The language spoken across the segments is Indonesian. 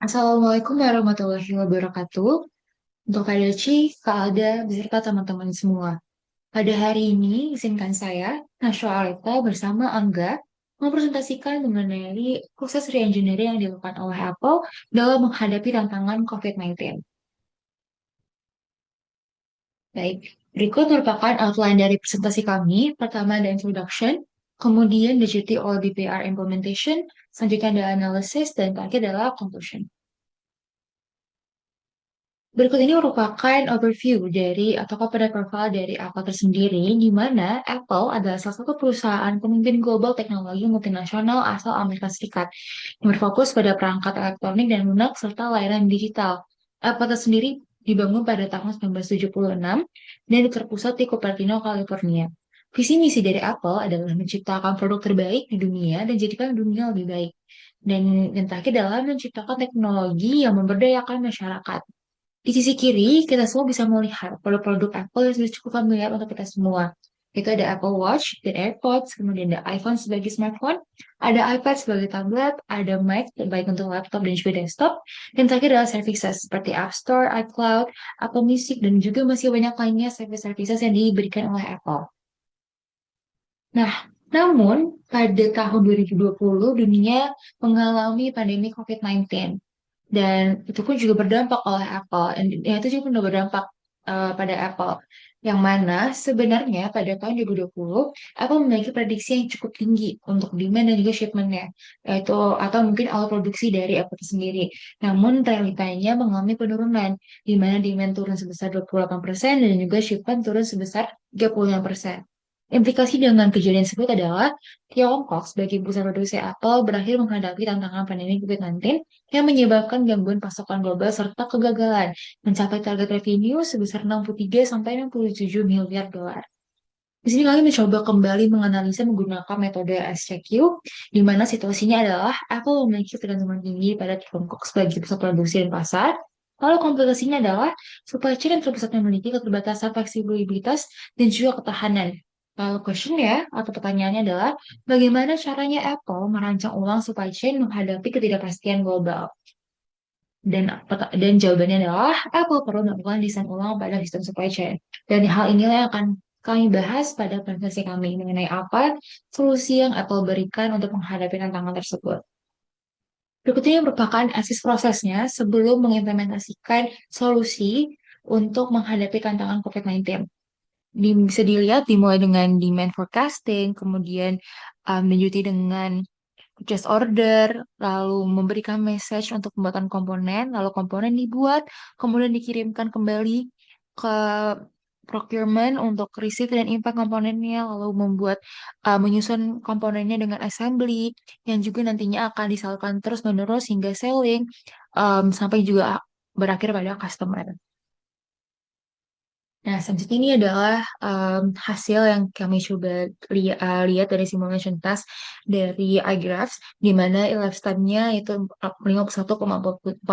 Assalamualaikum warahmatullahi wabarakatuh. Untuk Kak Delci, Kak Alda, beserta teman-teman semua. Pada hari ini, izinkan saya, Naswa Aleta bersama Angga, mempresentasikan mengenai proses re-engineering yang dilakukan oleh Apple dalam menghadapi tantangan COVID-19. Baik, berikut merupakan outline dari presentasi kami. Pertama ada introduction, kemudian diikuti oleh BPR implementation, selanjutnya ada analysis, dan terakhir adalah conclusion. Berikut ini merupakan overview dari atau pada profil dari Apple tersendiri, di mana Apple adalah salah satu perusahaan pemimpin global teknologi multinasional asal Amerika Serikat yang berfokus pada perangkat elektronik dan lunak serta layanan digital. Apple tersendiri dibangun pada tahun 1976 dan terpusat di Cupertino, California. Visi misi dari Apple adalah menciptakan produk terbaik di dunia dan jadikan dunia lebih baik. Dan terakhir adalah menciptakan teknologi yang memberdayakan masyarakat. Di sisi kiri, kita semua bisa melihat produk-produk Apple yang sudah cukup familiar untuk kita semua. Itu ada Apple Watch dan AirPods, kemudian ada iPhone sebagai smartphone, ada iPad sebagai tablet, ada Mac baik untuk laptop dan juga desktop, dan terakhir adalah services seperti App Store, iCloud, Apple Music, dan juga masih banyak lainnya service-services yang diberikan oleh Apple. Nah, namun pada tahun 2020 dunia mengalami pandemi COVID-19 dan itu pun juga berdampak oleh Apple. Dan ya, itu juga benar berdampak pada Apple. Yang mana sebenarnya pada tahun 2020 Apple memiliki prediksi yang cukup tinggi untuk demand dan juga shipment-nya, yaitu atau mungkin awal produksi dari Apple itu sendiri. Namun realitanya mengalami penurunan, di mana demand turun sebesar 28% dan juga shipment turun sebesar 35%. Implikasi dengan kejadian tersebut adalah Tiongkok sebagai pusat produksi Apple berakhir menghadapi tantangan pandemi COVID-19 yang menyebabkan gangguan pasokan global serta kegagalan mencapai target revenue sebesar 63 sampai 67 miliar dolar. Di sini kami mencoba kembali menganalisa menggunakan metode SCQ, di mana situasinya adalah Apple memiliki ketergantungan tinggi pada Tiongkok sebagai pusat produksi dan pasar. Lalu komplikasinya adalah supply chain yang terpusat memiliki keterbatasan fleksibilitas dan juga ketahanan. Lalu questionnya atau pertanyaannya adalah bagaimana caranya Apple merancang ulang supply chain menghadapi ketidakpastian global? Dan jawabannya adalah Apple perlu melakukan desain ulang pada sistem supply chain. Dan hal inilah yang akan kami bahas pada presentasi kami mengenai apa solusi yang Apple berikan untuk menghadapi tantangan tersebut. Berikut ini merupakan asis prosesnya sebelum mengimplementasikan solusi untuk menghadapi tantangan COVID-19. Bisa dilihat dimulai dengan demand forecasting, kemudian dilanjuti dengan purchase order, lalu memberikan message untuk pembuatan komponen, lalu komponen dibuat, kemudian dikirimkan kembali ke procurement untuk receive dan impact komponennya, lalu menyusun komponennya dengan assembly, yang juga nantinya akan disalurkan terus-menerus hingga selling, sampai juga berakhir pada customer. Nah, selanjutnya ini adalah hasil yang kami coba lihat dari simulation task dari iGraphs, di mana elapsed time-nya itu 51,43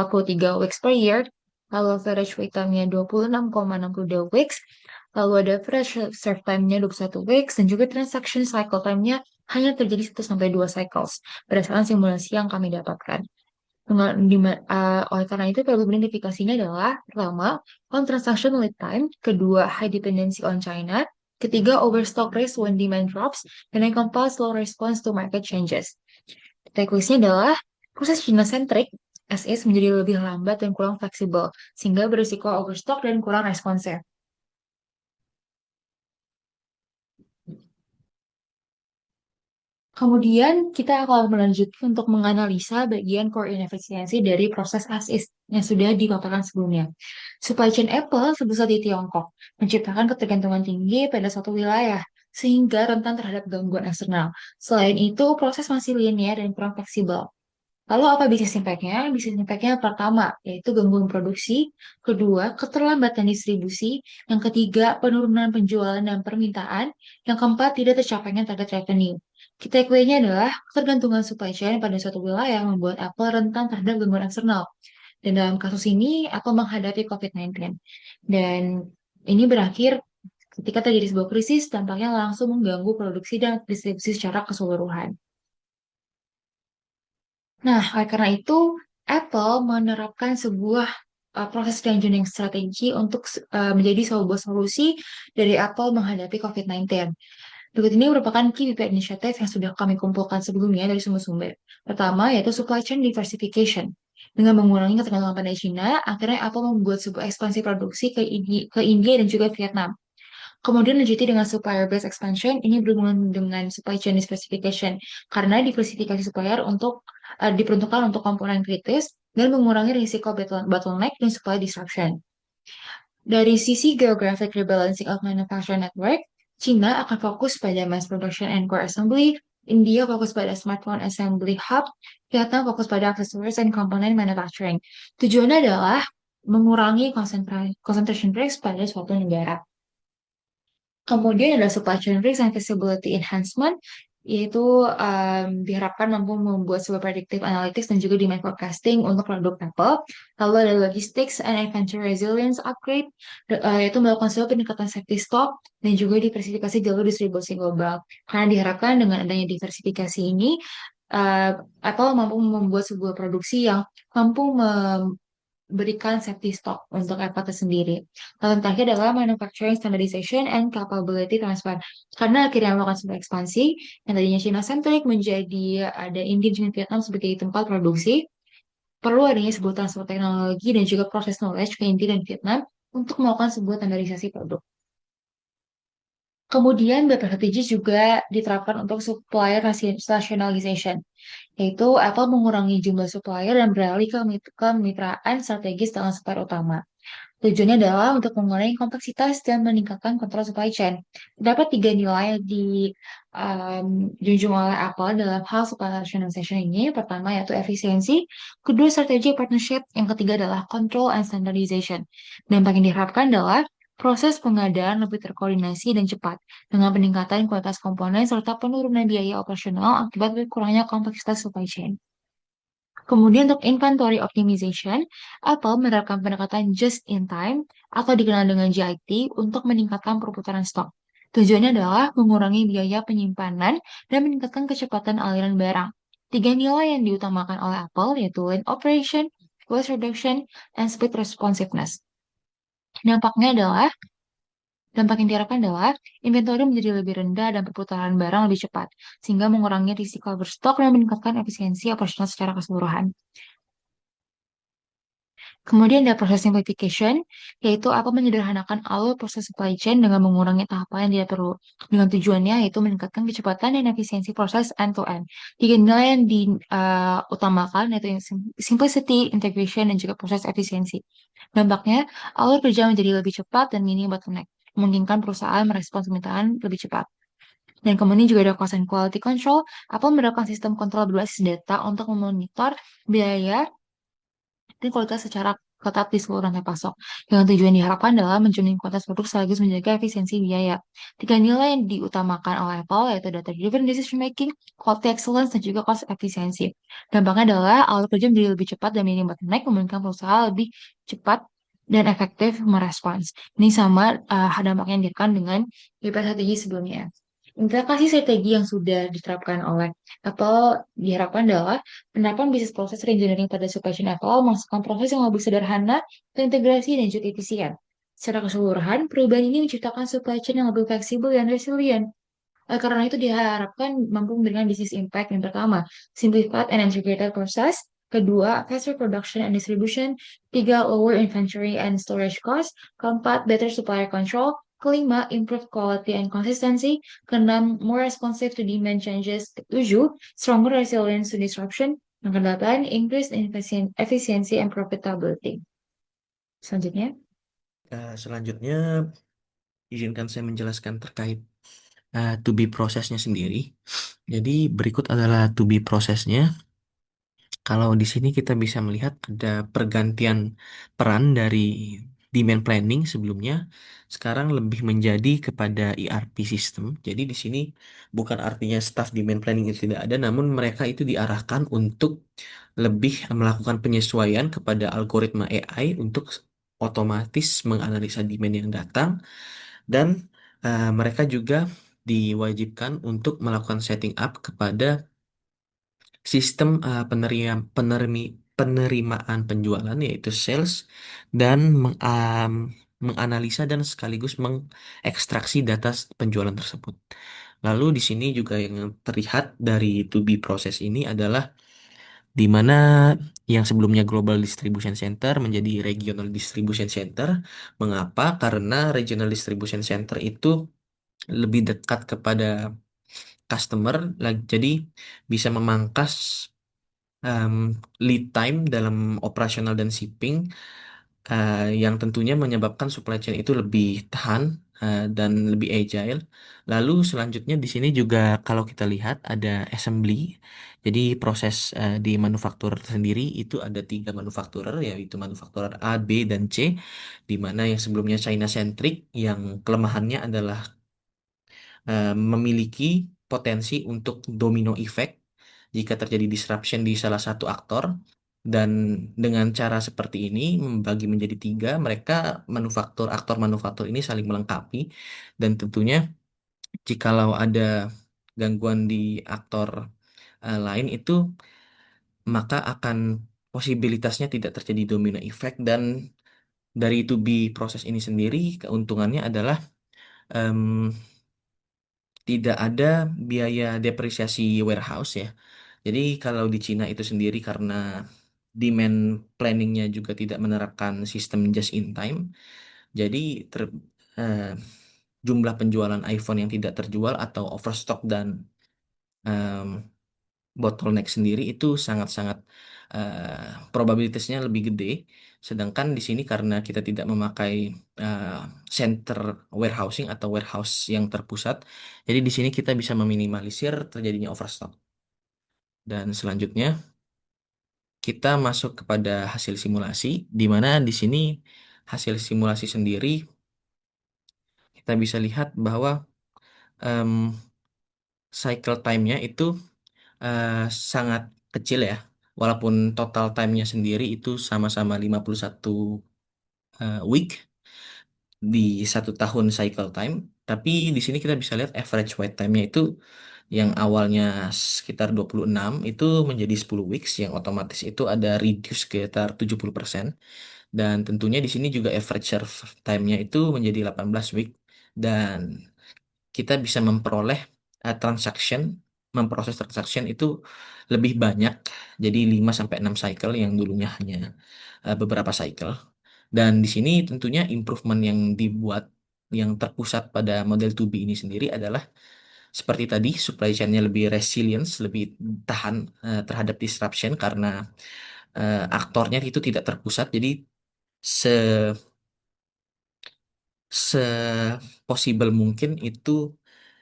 weeks per year, lalu average wait time-nya 26,62 weeks, lalu ada average serve time-nya 21 weeks, dan juga transaction cycle time-nya hanya terjadi 1 sampai 2 cycles, berdasarkan simulasi yang kami dapatkan. Oleh karena itu, perlu identifikasinya adalah pertama, on transaction lead time, kedua, high dependency on China, ketiga, overstock risk when demand drops, dan yang keempat, slow response to market changes. Checklistnya adalah proses China-centric, SS menjadi lebih lambat dan kurang fleksibel, sehingga berisiko overstock dan kurang responsif. Kemudian kita akan melanjutkan untuk menganalisa bagian core inefisiensi dari proses ASIS yang sudah dipaparkan sebelumnya. Supply chain Apple sebesar di Tiongkok menciptakan ketergantungan tinggi pada suatu wilayah sehingga rentan terhadap gangguan eksternal. Selain itu, proses masih linear dan kurang fleksibel. Lalu apa bisnis impact-nya? Bisnis impact-nya pertama, yaitu gangguan produksi. Kedua, keterlambatan distribusi. Yang ketiga, penurunan penjualan dan permintaan. Yang keempat, tidak tercapainya target revenue. Kita nya adalah ketergantungan supply chain pada suatu wilayah membuat Apple rentan terhadap gangguan eksternal. Dan dalam kasus ini, Apple menghadapi COVID-19. Dan ini berakhir ketika terjadi sebuah krisis, tampaknya langsung mengganggu produksi dan distribusi secara keseluruhan. Nah, oleh karena itu, Apple menerapkan sebuah proses reengineering strategi untuk menjadi sebuah solusi dari Apple menghadapi COVID-19. Berikut ini merupakan key PPT initiative yang sudah kami kumpulkan sebelumnya dari sumber-sumber. Pertama, yaitu supply chain diversification. Dengan mengurangi ketergantungan pada China, akhirnya Apple membuat sebuah ekspansi produksi ke India dan juga Vietnam. Kemudian lanjuti dengan supplier base expansion, ini berhubungan dengan supply chain diversification, karena diversifikasi supplier diperuntukkan untuk komponen kritis dan mengurangi risiko bottleneck dan supply disruption. Dari sisi geographic rebalancing of manufacturing network, China akan fokus pada mass production and core assembly, India fokus pada smartphone assembly hub, Vietnam fokus pada accessories and component manufacturing. Tujuannya adalah mengurangi concentration risk pada suatu negara. Kemudian ada supply chain risk and visibility enhancement, yaitu diharapkan mampu membuat sebuah predictive analytics dan juga demand forecasting untuk produk Apple. Lalu ada logistics and inventory resilience upgrade, yaitu melakukan sebuah peningkatan safety stock dan juga diversifikasi jalur distribusi global. Karena diharapkan dengan adanya diversifikasi ini, uh, Apple mampu membuat sebuah produksi yang mampu berikan safety stock untuk Apple sendiri. Lalu yang terakhir adalah manufacturing standardization and capability transfer. Karena akhirnya melakukan sebuah ekspansi yang tadinya China-centric menjadi ada India dan Vietnam sebagai tempat produksi, perlu adanya sebuah transfer teknologi dan juga proses knowledge ke India dan Vietnam untuk melakukan sebuah standarisasi produk. Kemudian beberapa strategi juga diterapkan untuk supplier rationalization, yaitu Apple mengurangi jumlah supplier dan beralih ke kemitraan strategis dengan supplier utama. Tujuannya adalah untuk mengurangi kompleksitas dan meningkatkan kontrol supply chain. Terdapat tiga nilai yang dijunjung oleh Apple dalam hal supply rationalization ini. Pertama yaitu efisiensi, kedua strategi partnership, yang ketiga adalah control and standardization. Dampak yang diharapkan adalah proses pengadaan lebih terkoordinasi dan cepat, dengan peningkatan kualitas komponen serta penurunan biaya operasional akibat kurangnya kompleksitas supply chain. Kemudian untuk inventory optimization, Apple menerapkan pendekatan just in time atau dikenal dengan JIT untuk meningkatkan perputaran stok. Tujuannya adalah mengurangi biaya penyimpanan dan meningkatkan kecepatan aliran barang. Tiga nilai yang diutamakan oleh Apple yaitu lean operation, waste reduction, and speed responsiveness. Dampaknya adalah Dampak yang diharapkan adalah inventory menjadi lebih rendah dan perputaran barang lebih cepat, sehingga mengurangi risiko overstock dan meningkatkan efisiensi operasional secara keseluruhan. Kemudian ada proses simplification, yaitu apa menyederhanakan alur proses supply chain dengan mengurangi tahapan yang tidak perlu. Dengan tujuannya yaitu meningkatkan kecepatan dan efisiensi proses end-to-end. Tiga nilai yang diutamakan yaitu yang simplicity, integration, dan juga proses efisiensi. Dampaknya, alur kerja menjadi lebih cepat dan minim bottleneck, memungkinkan perusahaan merespons permintaan lebih cepat. Dan kemudian juga ada cost and quality control. Apple menerapkan sistem kontrol berbasis data untuk memonitor biaya dan kualitas secara ketat di seluruh rantai pasok. Dengan tujuan diharapkan adalah menjamin kualitas produk sekaligus menjaga efisiensi biaya. Tiga nilai yang diutamakan oleh Apple yaitu data-driven decision making, quality excellence, dan juga cost efisiensi. Dampaknya adalah alur kerja menjadi lebih cepat dan minim bottleneck, memungkinkan perusahaan lebih cepat dan efektif merespons. Ini sama dampaknya yang direkam dengan beberapa strategi sebelumnya. Implementasi strategi yang sudah diterapkan oleh Apple diharapkan adalah penerapan bisnis proses reengineering pada supply chain Apple menghasilkan proses yang lebih sederhana, terintegrasi, dan juga efisien. Secara keseluruhan, perubahan ini menciptakan supply chain yang lebih fleksibel dan resilient. Karena itu diharapkan mampu memberikan business impact yang pertama, simplified and integrated process, kedua, faster production and distribution, tiga, lower inventory and storage cost, keempat, better supplier control, kelima, improved quality and consistency, keenam, more responsive to demand changes, ketujuh, stronger resilience to disruption, yang kedelapan, increased efficiency and profitability. Selanjutnya. Selanjutnya, izinkan saya menjelaskan terkait to be prosesnya sendiri. Jadi berikut adalah to be prosesnya. Kalau di sini kita bisa melihat ada pergantian peran dari demand planning sebelumnya, sekarang lebih menjadi kepada ERP system. Jadi di sini bukan artinya staff demand planning itu tidak ada, namun mereka itu diarahkan untuk lebih melakukan penyesuaian kepada algoritma AI untuk otomatis menganalisa demand yang datang dan mereka juga diwajibkan untuk melakukan setting up kepada sistem penerimaan penjualan yaitu sales dan menganalisa dan sekaligus mengekstraksi data penjualan tersebut. Lalu di sini juga yang terlihat dari to be proses ini adalah di mana yang sebelumnya Global Distribution Center menjadi Regional Distribution Center. Mengapa? Karena Regional Distribution Center itu lebih dekat kepada customer, jadi bisa memangkas em, lead time dalam operasional dan shipping, yang tentunya menyebabkan supply chain itu lebih tahan dan lebih agile. Lalu selanjutnya di sini juga kalau kita lihat ada assembly. Jadi proses di manufaktur sendiri itu ada tiga manufakturer, yaitu manufakturer A, B, dan C, di mana yang sebelumnya China centric, yang kelemahannya adalah memiliki potensi untuk domino effect jika terjadi disruption di salah satu aktor. Dan dengan cara seperti ini membagi menjadi tiga, mereka aktor manufaktur ini saling melengkapi. Dan tentunya jikalau ada gangguan di aktor lain itu, maka akan posibilitasnya tidak terjadi domino effect. Dan dari to be proses ini sendiri keuntungannya adalah em, tidak ada biaya depresiasi warehouse ya. Jadi kalau di Cina itu sendiri karena demand planningnya juga tidak menerapkan sistem just in time, jadi eh, jumlah penjualan iPhone yang tidak terjual atau overstock dan em, bottleneck sendiri itu sangat-sangat probabilitasnya lebih gede. Sedangkan di sini karena kita tidak memakai eh, center warehousing atau warehouse yang terpusat, jadi di sini kita bisa meminimalisir terjadinya overstock. Dan selanjutnya kita masuk kepada hasil simulasi, di mana di sini hasil simulasi sendiri kita bisa lihat bahwa em, cycle time-nya itu eh, sangat kecil ya. Walaupun total time-nya sendiri itu sama-sama 51 week di satu tahun cycle time, tapi di sini kita bisa lihat average wait time-nya itu yang awalnya sekitar 26 itu menjadi 10 weeks, yang otomatis itu ada reduce sekitar 70%. Dan tentunya di sini juga average serve time-nya itu menjadi 18 week, dan kita bisa transaction, memproses transaction itu lebih banyak, jadi 5 sampai 6 cycle yang dulunya hanya beberapa cycle. Dan di sini tentunya improvement yang dibuat yang terpusat pada model 2B ini sendiri adalah seperti tadi, supply chain-nya lebih resilience, lebih tahan terhadap disruption karena aktornya itu tidak terpusat. Jadi se se possible mungkin itu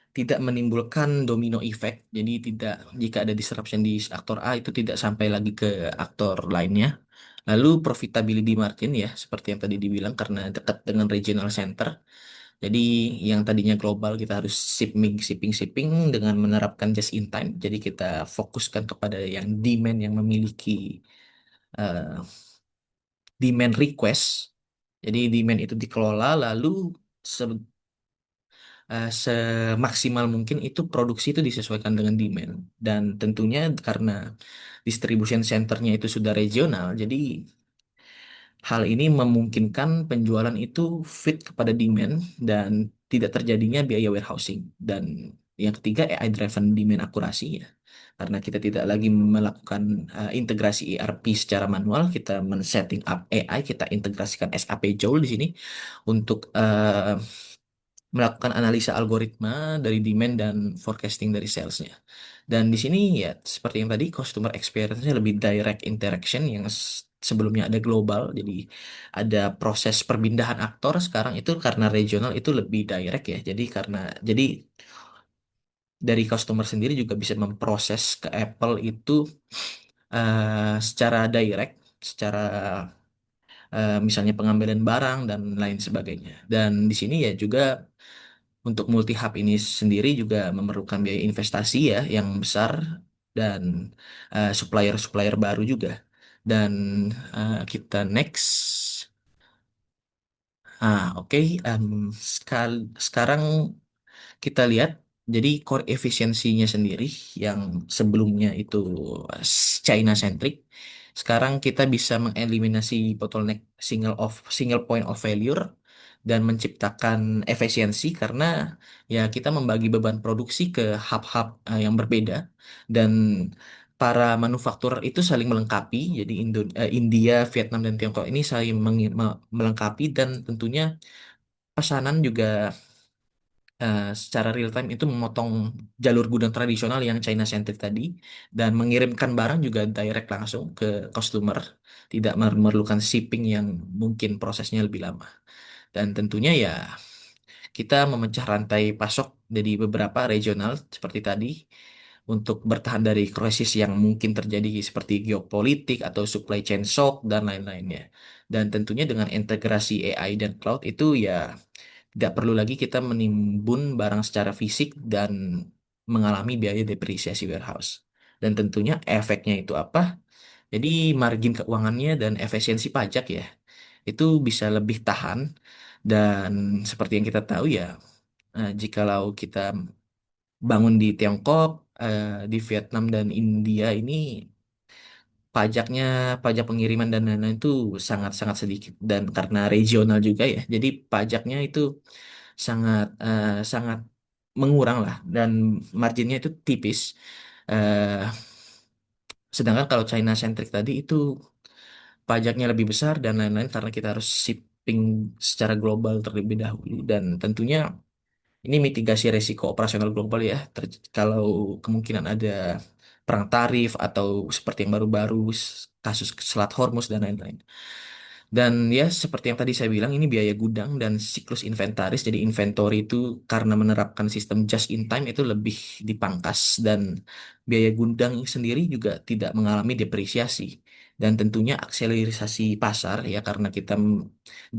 tidak menimbulkan domino effect. Jadi tidak, jika ada disruption di aktor A itu tidak sampai lagi ke aktor lainnya. Lalu profitability margin ya, seperti yang tadi dibilang karena dekat dengan regional center. Jadi yang tadinya global kita harus shipping dengan menerapkan just in time. Jadi kita fokuskan kepada yang demand yang memiliki eh, demand request. Jadi demand itu dikelola lalu semaksimal mungkin itu produksi itu disesuaikan dengan demand. Dan tentunya karena distribution centernya itu sudah regional, jadi hal ini memungkinkan penjualan itu fit kepada demand dan tidak terjadinya biaya warehousing. Dan yang ketiga AI driven demand akurasi ya. Karena kita tidak lagi melakukan integrasi ERP secara manual, kita men-setting up AI, kita integrasikan SAP Joule di sini untuk melakukan analisa algoritma dari demand dan forecasting dari salesnya. Dan di sini ya seperti yang tadi customer experience-nya lebih direct interaction yang sebelumnya ada global. Jadi ada proses perpindahan aktor sekarang itu karena regional itu lebih direct ya. Jadi dari customer sendiri juga bisa memproses ke Apple itu secara direct, secara misalnya pengambilan barang dan lain sebagainya. Dan di sini ya juga untuk multi hub ini sendiri juga memerlukan biaya investasi ya yang besar dan supplier-supplier baru juga. Dan kita next. Oke. Sekarang kita lihat jadi core efisiensinya sendiri yang sebelumnya itu China centric. Sekarang kita bisa mengeliminasi bottleneck single point of failure dan menciptakan efisiensi karena ya kita membagi beban produksi ke hub-hub yang berbeda dan para manufaktur itu saling melengkapi. Jadi India, Vietnam dan Tiongkok ini saling melengkapi dan tentunya pesanan juga secara real time itu memotong jalur gudang tradisional yang China centric tadi dan mengirimkan barang juga direct langsung ke customer, tidak memerlukan shipping yang mungkin prosesnya lebih lama. Dan tentunya ya kita memecah rantai pasok dari beberapa regional seperti tadi untuk bertahan dari krisis yang mungkin terjadi seperti geopolitik atau supply chain shock dan lain-lainnya. Dan tentunya dengan integrasi AI dan cloud itu ya tidak perlu lagi kita menimbun barang secara fisik dan mengalami biaya depresiasi warehouse. Dan tentunya efeknya itu apa? Jadi margin keuangannya dan efisiensi pajak ya, itu bisa lebih tahan. Dan seperti yang kita tahu ya, jikalau kita bangun di Tiongkok, di Vietnam dan India ini pajaknya, pajak pengiriman dan lain-lain itu sangat-sangat sedikit. Dan karena regional juga ya, jadi pajaknya itu sangat mengurang lah dan marginnya itu tipis. Eh, Sedangkan kalau China centric tadi itu pajaknya lebih besar dan lain-lain karena kita harus shipping secara global terlebih dahulu dan tentunya ini mitigasi resiko operasional global ya. Kalau kemungkinan ada perang tarif atau seperti yang baru-baru kasus Selat Hormuz dan lain-lain. Dan ya seperti yang tadi saya bilang ini biaya gudang dan siklus inventaris. Jadi inventory itu karena menerapkan sistem just in time itu lebih dipangkas dan biaya gudang sendiri juga tidak mengalami depresiasi. Dan tentunya akselerasi pasar ya karena kita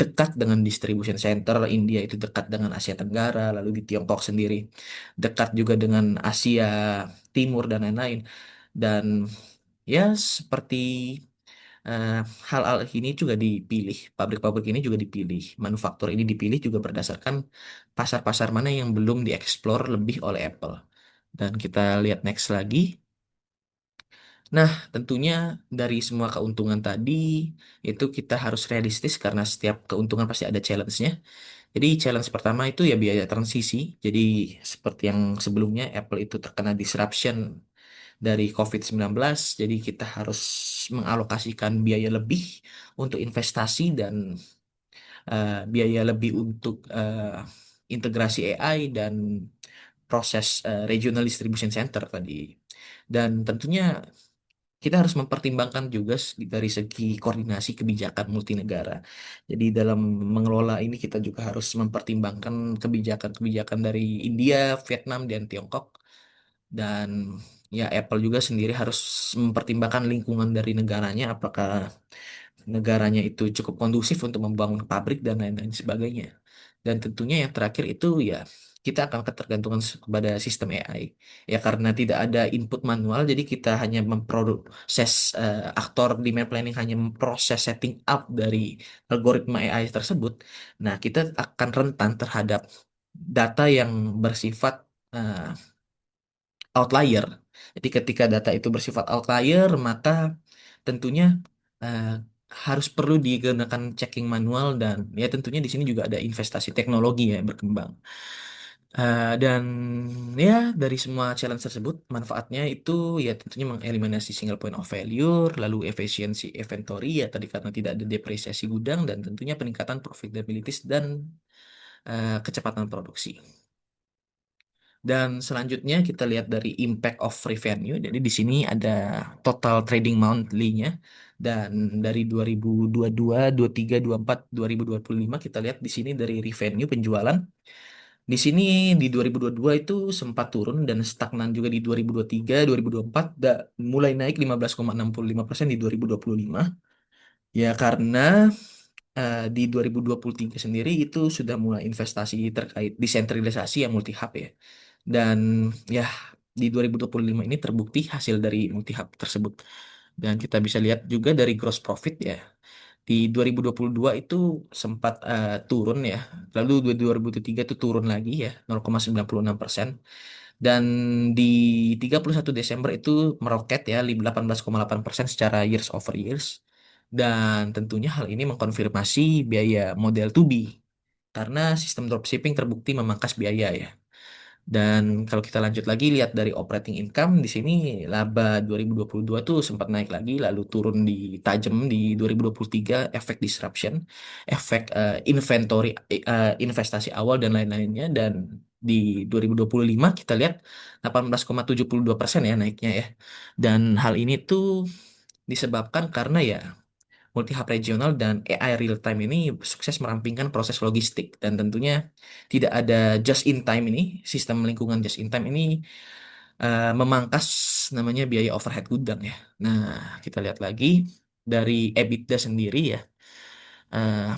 dekat dengan distribution center, India itu dekat dengan Asia Tenggara, lalu di Tiongkok sendiri dekat juga dengan Asia Timur dan lain-lain. Dan ya seperti eh, hal-hal ini juga dipilih, pabrik-pabrik ini juga dipilih, manufaktur ini dipilih juga berdasarkan pasar-pasar mana yang belum dieksplor lebih oleh Apple. Dan kita lihat next lagi. Nah, tentunya dari semua keuntungan tadi itu kita harus realistis karena setiap keuntungan pasti ada challenge-nya. Jadi challenge pertama itu ya biaya transisi. Jadi seperti yang sebelumnya Apple itu terkena disruption dari COVID-19, jadi kita harus mengalokasikan biaya lebih untuk investasi dan biaya lebih untuk integrasi AI dan proses regional distribution center tadi. Dan tentunya kita harus mempertimbangkan juga dari segi koordinasi kebijakan multinegara. Jadi dalam mengelola ini kita juga harus mempertimbangkan kebijakan-kebijakan dari India, Vietnam, dan Tiongkok dan ya Apple juga sendiri harus mempertimbangkan lingkungan dari negaranya, apakah negaranya itu cukup kondusif untuk membangun pabrik dan lain-lain sebagainya. Dan tentunya yang terakhir itu ya kita akan ketergantungan kepada sistem AI. Ya karena tidak ada input manual, jadi kita hanya memproses aktor demand planning hanya memproses setting up dari algoritma AI tersebut. Nah, kita akan rentan terhadap data yang bersifat eh, outlier. Jadi ketika data itu bersifat outlier, maka tentunya eh, harus perlu digunakan checking manual dan ya tentunya di sini juga ada investasi teknologi ya berkembang. Dan ya dari semua challenge tersebut manfaatnya itu ya tentunya mengeliminasi single point of failure, lalu efisiensi inventory ya tadi karena tidak ada depresiasi gudang dan tentunya peningkatan profitability dan kecepatan produksi. Dan selanjutnya kita lihat dari impact of revenue. Jadi di sini ada total trading monthly-nya. Dan dari 2022, 23, 24, 2025 kita lihat di sini dari revenue penjualan. Di sini di 2022 itu sempat turun dan stagnan juga di 2023, 2024 mulai naik 15,65% di 2025. Ya karena di 2023 sendiri itu sudah mulai investasi terkait desentralisasi yang multi hub ya. Dan ya di 2025 ini terbukti hasil dari multi hub tersebut. Dan kita bisa lihat juga dari gross profit ya. Di 2022 itu sempat turun ya. Lalu di 2023 itu turun lagi ya 0,96%. Dan di 31 Desember itu meroket ya 18,8% secara years over years. Dan tentunya hal ini mengkonfirmasi biaya model 2B karena sistem dropshipping terbukti memangkas biaya ya. Dan kalau kita lanjut lagi lihat dari operating income di sini laba 2022 tuh sempat naik lagi lalu turun di tajam di 2023 efek disruption, efek inventory investasi awal dan lain-lainnya dan di 2025 kita lihat 18,72% ya naiknya ya. Dan hal ini tuh disebabkan karena ya multi hub regional dan AI real time ini sukses merampingkan proses logistik dan tentunya tidak ada just in time ini sistem lingkungan just in time ini memangkas namanya biaya overhead gudang ya. Nah, kita lihat lagi dari EBITDA sendiri ya. eh,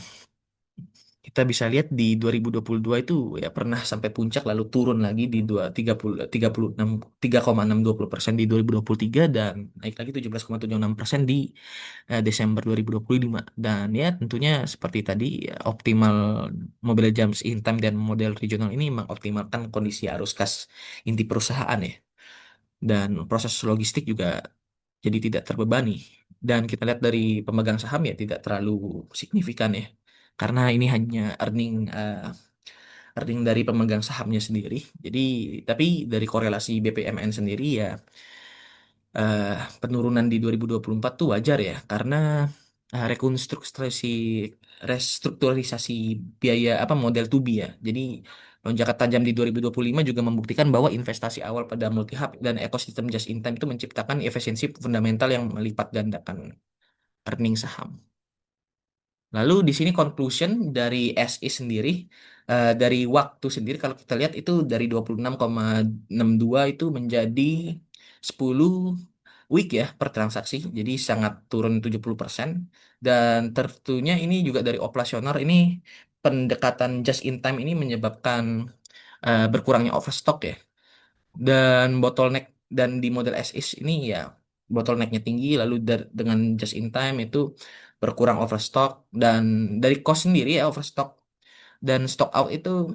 Kita bisa lihat di 2022 itu ya pernah sampai puncak lalu turun lagi di 36 3,620% di 2023 dan naik lagi 17,76% di Desember 2025 dan ya tentunya seperti tadi ya, optimal Mobile Jams in time dan model regional ini mengoptimalkan kondisi arus kas inti perusahaan ya dan proses logistik juga jadi tidak terbebani. Dan kita lihat dari pemegang saham ya tidak terlalu signifikan ya. Karena ini hanya earning dari pemegang sahamnya sendiri. Jadi tapi dari korelasi BPMN sendiri ya eh, penurunan di 2024 tuh wajar ya karena restrukturisasi biaya apa model 2B ya. Jadi lonjakan tajam di 2025 juga membuktikan bahwa investasi awal pada multi hub dan ekosistem just in time itu menciptakan efisiensi fundamental yang melipat gandakan earning saham. Lalu di sini conclusion dari SI sendiri, dari waktu sendiri kalau kita lihat itu dari 26,62 itu menjadi 10 week ya per transaksi. Jadi sangat turun 70%. Dan tentunya ini juga dari operasional ini pendekatan just in time ini menyebabkan berkurangnya overstock ya. Dan bottleneck dan di model SIS ini ya bottlenecknya tinggi lalu dengan just in time itu berkurang overstock dan dari cost sendiri ya overstock dan stock out itu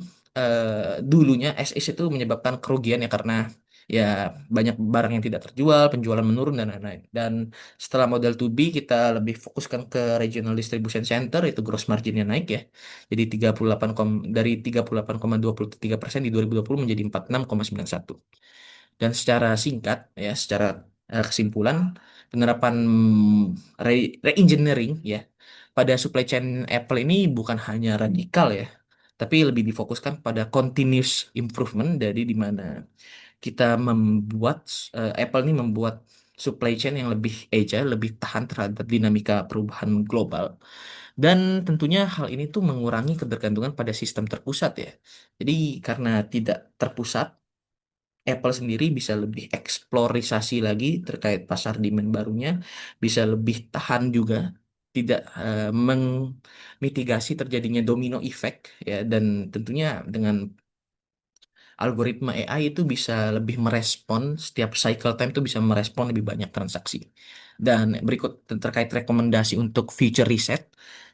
dulunya SS itu menyebabkan kerugian ya karena ya banyak barang yang tidak terjual, penjualan menurun dan lain-lain. Dan setelah model 2B kita lebih fokuskan ke regional distribution center itu gross marginnya naik ya. Jadi 38,23% di 2020 menjadi 46,91. Dan secara singkat ya, secara kesimpulan penerapan re-engineering ya pada supply chain Apple ini bukan hanya radikal ya, tapi lebih difokuskan pada continuous improvement dari di mana kita membuat Apple ini membuat supply chain yang lebih agile, lebih tahan terhadap dinamika perubahan global. Dan tentunya hal ini tuh mengurangi ketergantungan pada sistem terpusat ya. Jadi karena tidak terpusat Apple sendiri bisa lebih eksplorisasi lagi terkait pasar demand barunya, bisa lebih tahan juga, tidak memitigasi terjadinya domino effect ya, dan tentunya dengan algoritma AI itu bisa lebih merespon setiap cycle time itu bisa merespon lebih banyak transaksi. Dan berikut terkait rekomendasi untuk future reset.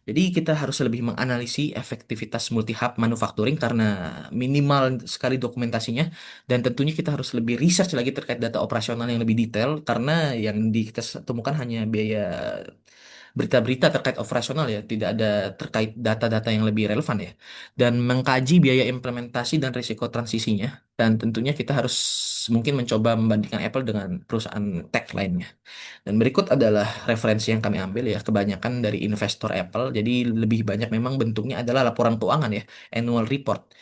Jadi kita harus lebih menganalisis efektivitas multi hub manufacturing karena minimal sekali dokumentasinya dan tentunya kita harus lebih research lagi terkait data operasional yang lebih detail karena yang kita temukan hanya biaya berita-berita terkait operasional ya, tidak ada terkait data-data yang lebih relevan ya. Dan mengkaji biaya implementasi dan risiko transisinya. Dan tentunya kita harus mungkin mencoba membandingkan Apple dengan perusahaan tech lainnya. Dan berikut adalah referensi yang kami ambil ya, kebanyakan dari investor Apple. Jadi lebih banyak memang bentuknya adalah laporan keuangan ya, annual report.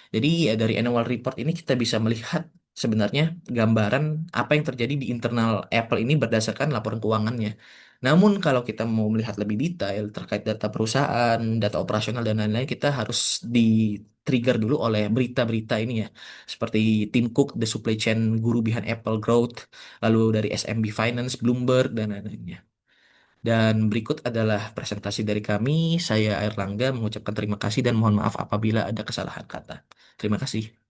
Jadi ya dari annual report ini kita bisa melihat sebenarnya gambaran apa yang terjadi di internal Apple ini berdasarkan laporan keuangannya. Namun kalau kita mau melihat lebih detail terkait data perusahaan, data operasional dan lain-lain, kita harus di-trigger dulu oleh berita-berita ini ya. Seperti Tim Cook, The Supply Chain Guru Behind Apple Growth, lalu dari SMB Finance, Bloomberg, dan lain-lainnya. Dan berikut adalah presentasi dari kami. Saya Airlangga mengucapkan terima kasih dan mohon maaf apabila ada kesalahan kata. Terima kasih.